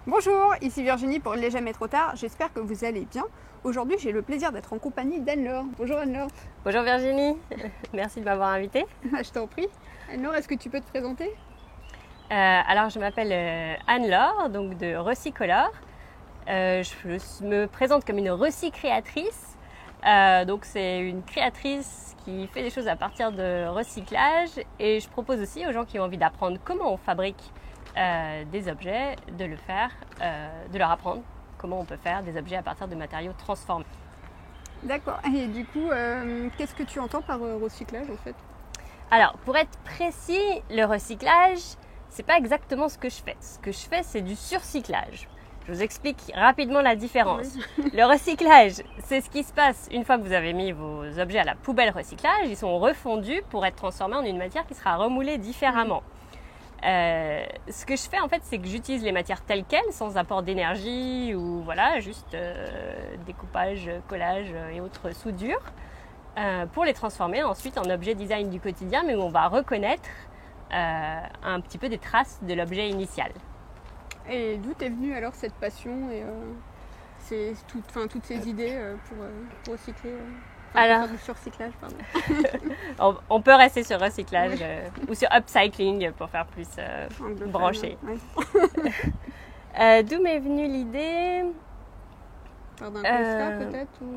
Bonjour, ici Virginie pour Il n'est jamais trop tard, j'espère que vous allez bien. Aujourd'hui j'ai le plaisir d'être en compagnie d'Anne-Laure. Bonjour Anne-Laure. Bonjour Virginie, merci de m'avoir invitée. Je t'en prie. Anne-Laure, est-ce que tu peux te présenter? Alors je m'appelle Anne-Laure, donc de Recycolor. Je me présente comme une recycréatrice. Donc c'est une créatrice qui fait des choses à partir de recyclage et je propose aussi aux gens qui ont envie d'apprendre comment on fabrique des objets, de leur apprendre comment on peut faire des objets à partir de matériaux transformés. D'accord, et du coup, qu'est-ce que tu entends par recyclage en fait? Alors, pour être précis, le recyclage, c'est pas exactement ce que je fais. Ce que je fais, c'est du surcyclage. Je vous explique rapidement la différence. Oui. Le recyclage, c'est ce qui se passe une fois que vous avez mis vos objets à la poubelle recyclage. Ils sont refondus pour être transformés en une matière qui sera remoulée différemment. Ce que je fais en fait, c'est que j'utilise les matières telles quelles, sans apport d'énergie ou voilà, juste découpage, collage et autres soudures, pour les transformer ensuite en objets design du quotidien, mais où on va reconnaître un petit peu des traces de l'objet initial. Et d'où t'es venue alors cette passion et toutes ces idées pour recycler alors, du surcyclage, pardon. On peut rester sur recyclage ou sur upcycling pour faire plus branché. Ouais. D'où m'est venue l'idée? D'un constat peut-être ou...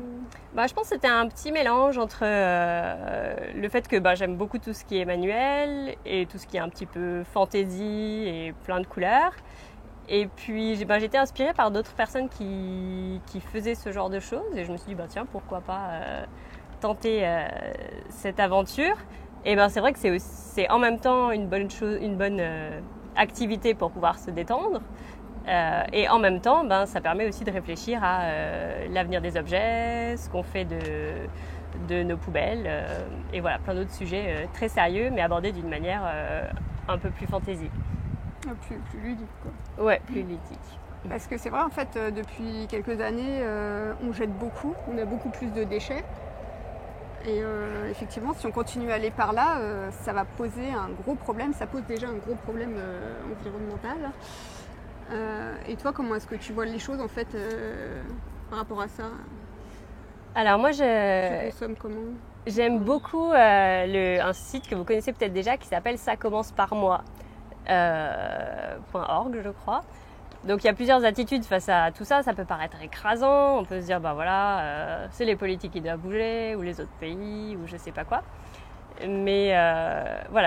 Je pense que c'était un petit mélange entre le fait que j'aime beaucoup tout ce qui est manuel et tout ce qui est un petit peu fantaisie et plein de couleurs. Et puis j'étais inspirée par d'autres personnes qui faisaient ce genre de choses et je me suis dit tiens, pourquoi pas tenter cette aventure. Et c'est vrai que c'est en même temps une bonne activité pour pouvoir se détendre. Et en même temps, ça permet aussi de réfléchir à l'avenir des objets, ce qu'on fait de nos poubelles, et voilà, plein d'autres sujets très sérieux, mais abordés d'une manière un peu plus fantaisie. Plus ludique, quoi. Ouais, plus ludique. Parce que c'est vrai, en fait, depuis quelques années, on jette beaucoup, on a beaucoup plus de déchets. Et effectivement, si on continue à aller par là, ça va poser un gros problème, ça pose déjà un gros problème environnemental. Et toi, comment est-ce que tu vois les choses en fait par rapport à ça? Alors moi, tu consommes comment? J'aime beaucoup un site que vous connaissez peut-être déjà qui s'appelle Ça commence par moi .org, je crois. Donc il y a plusieurs attitudes face à tout ça. Ça peut paraître écrasant. On peut se dire c'est les politiques qui doivent bouger ou les autres pays ou je sais pas quoi. Mais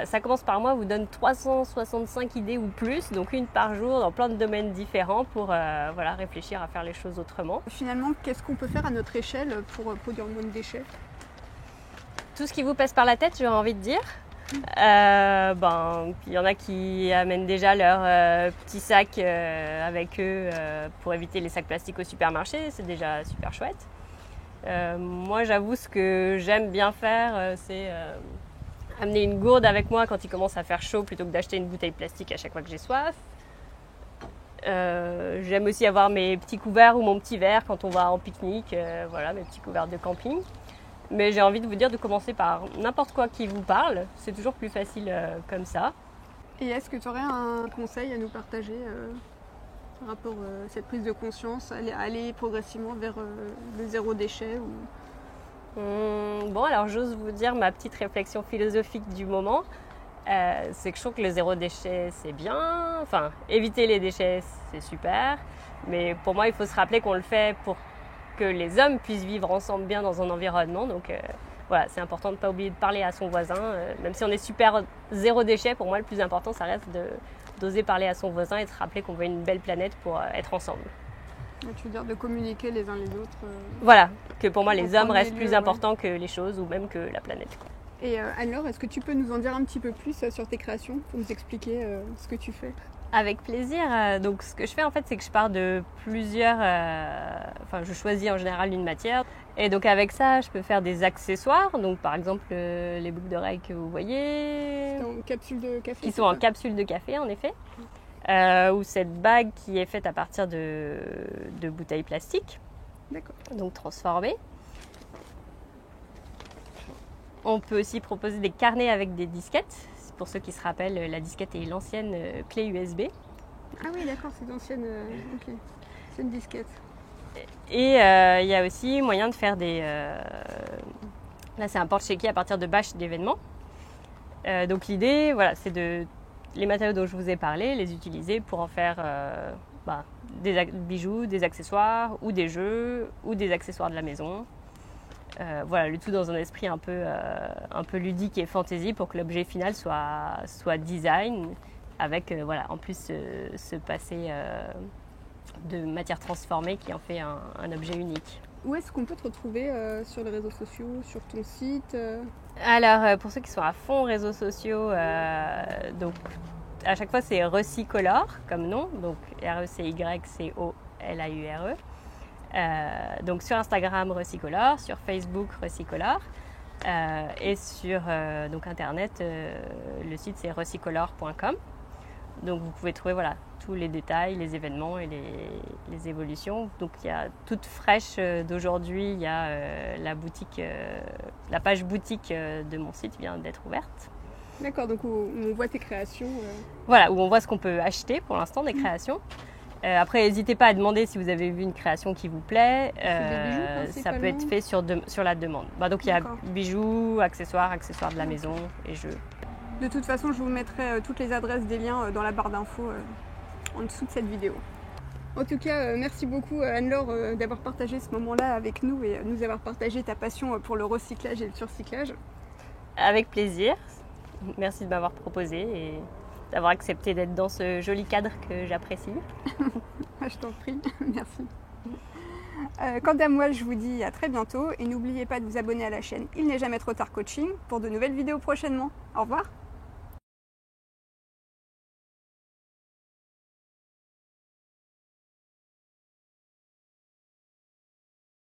Ça commence par moi vous donne 365 idées ou plus, donc une par jour dans plein de domaines différents pour réfléchir à faire les choses autrement. Finalement, qu'est-ce qu'on peut faire à notre échelle pour produire moins de déchets? Tout ce qui vous passe par la tête, j'aurais envie de dire. Il y en a qui amènent déjà leur petit sac avec eux pour éviter les sacs plastiques au supermarché, c'est déjà super chouette. Moi, j'avoue, ce que j'aime bien faire, c'est amener une gourde avec moi quand il commence à faire chaud plutôt que d'acheter une bouteille plastique à chaque fois que j'ai soif. J'aime aussi avoir mes petits couverts ou mon petit verre quand on va en pique-nique, mes petits couverts de camping. Mais j'ai envie de vous dire de commencer par n'importe quoi qui vous parle, c'est toujours plus facile comme ça. Et est-ce que tu aurais un conseil à nous partager par rapport à cette prise de conscience, aller progressivement vers le zéro déchet alors j'ose vous dire ma petite réflexion philosophique du moment. C'est que je trouve que le zéro déchet c'est bien, éviter les déchets c'est super, mais pour moi il faut se rappeler qu'on le fait pour que les hommes puissent vivre ensemble bien dans un environnement, donc c'est important de ne pas oublier de parler à son voisin, même si on est super zéro déchet, pour moi le plus important ça reste d'oser parler à son voisin et de se rappeler qu'on veut une belle planète pour être ensemble. Tu veux dire de communiquer les uns les autres Voilà, que pour moi les hommes restent plus importants que les choses ou même que la planète. Et alors, est-ce que tu peux nous en dire un petit peu plus sur tes créations, pour nous expliquer ce que tu fais? Avec plaisir. Donc ce que je fais en fait, c'est que je pars de plusieurs... je choisis en général une matière. Et donc avec ça, je peux faire des accessoires. Donc par exemple, les boucles d'oreilles que vous voyez... En capsule de café? Qui sont en capsule de café, en effet. Ou cette bague qui est faite à partir de bouteilles plastiques. D'accord. Donc transformées. On peut aussi proposer des carnets avec des disquettes. Pour ceux qui se rappellent, la disquette est l'ancienne clé USB. Ah oui, d'accord, c'est d'ancienne. Ok, c'est une disquette. Et il y a aussi moyen de faire des... là, c'est un porte-chéquier à partir de bâches d'événements. Donc l'idée, voilà, c'est de... Les matériaux dont je vous ai parlé, les utiliser pour en faire des bijoux, des accessoires, ou des jeux, ou des accessoires de la maison. Voilà, le tout dans un esprit un peu ludique et fantasy pour que l'objet final soit design, avec en plus ce passé de matière transformée qui en fait un objet unique. Où est-ce qu'on peut te retrouver sur les réseaux sociaux, sur ton site Alors, pour ceux qui sont à fond réseaux sociaux, donc à chaque fois c'est Recicolor comme nom, donc RECYCOLAURE. Donc sur Instagram Recicolor, sur Facebook Recicolor, et sur donc internet, le site c'est recicolor.com. Donc vous pouvez trouver tous les détails, les événements et les évolutions. Donc il y a toute fraîche d'aujourd'hui, il y a la page boutique de mon site vient d'être ouverte. D'accord, donc où on voit tes créations. Voilà, où on voit ce qu'on peut acheter pour l'instant des créations. Après, n'hésitez pas à demander si vous avez vu une création qui vous plaît. Ça peut être fait sur la demande. Donc il y a bijoux, accessoires de la maison et jeux. De toute façon, je vous mettrai toutes les adresses des liens dans la barre d'infos en dessous de cette vidéo. En tout cas, merci beaucoup Anne-Laure d'avoir partagé ce moment-là avec nous et nous avoir partagé ta passion pour le recyclage et le surcyclage. Avec plaisir. Merci de m'avoir proposé et d'avoir accepté d'être dans ce joli cadre que j'apprécie. Je t'en prie, merci. Quant à moi, je vous dis à très bientôt et n'oubliez pas de vous abonner à la chaîne Il n'est jamais trop tard coaching pour de nouvelles vidéos prochainement. Au revoir.